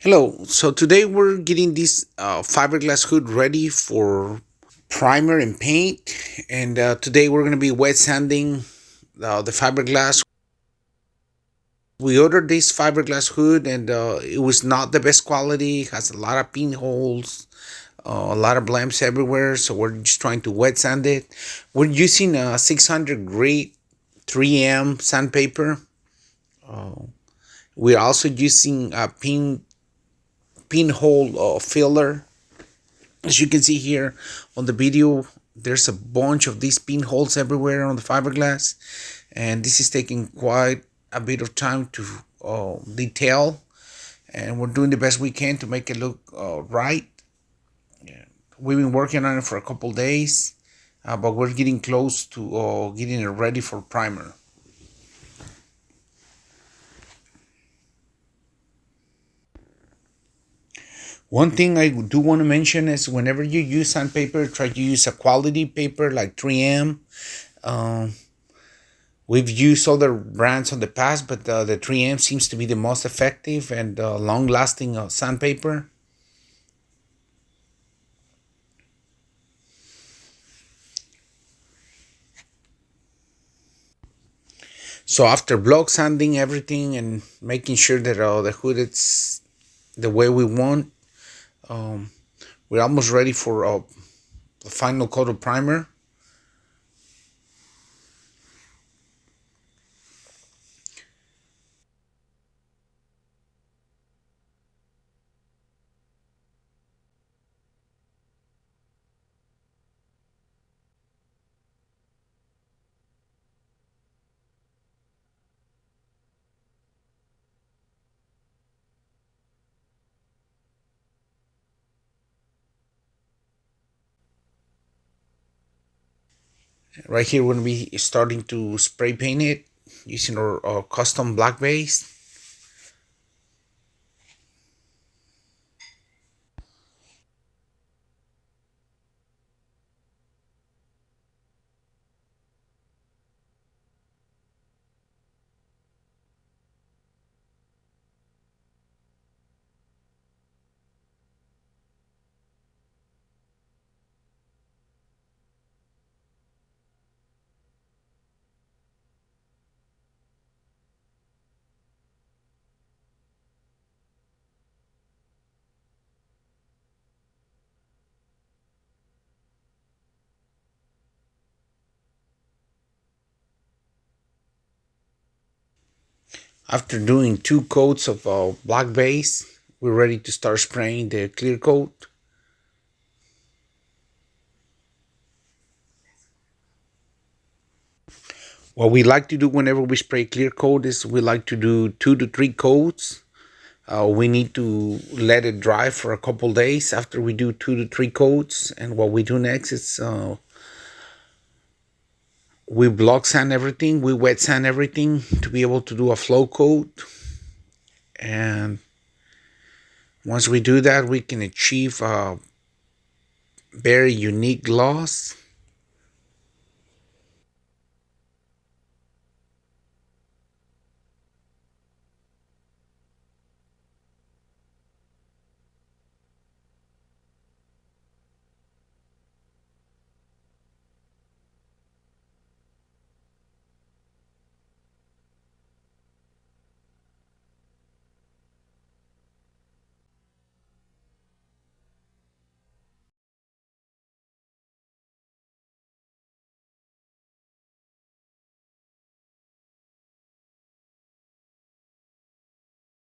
Hello, so today we're getting this fiberglass hood ready for primer and paint, and today we're going to be wet sanding the fiberglass. We ordered this fiberglass hood, and it was not the best quality. It has a lot of pinholes, a lot of blamps everywhere, so we're just trying to wet sand it. We're using a 600 grit 3M sandpaper. We're also using a pinhole filler. As you can see here on the video, there's a bunch of these pinholes everywhere on the fiberglass, and this is taking quite a bit of time to detail, and we're doing the best we can to make it look right. Yeah. We've been working on it for a couple days, but we're getting close to getting it ready for primer. One thing I do want to mention is whenever you use sandpaper, try to use a quality paper like 3M. Um, we've used other brands in the past, but the 3M seems to be the most effective and long-lasting sandpaper. So after block sanding everything and making sure that the hood is the way we want, um, we're almost ready for the final coat of primer. Right here, we're going to be starting to spray paint it using our custom black base. After doing two coats of black base, we're ready to start spraying the clear coat. What we like to do whenever we spray clear coat is we like to do 2 to 3 coats. We need to let it dry for a couple days after we do 2 to 3 coats. And what we do next is we block sand everything, we wet sand everything to be able to do a flow coat. And once we do that, we can achieve a very unique gloss.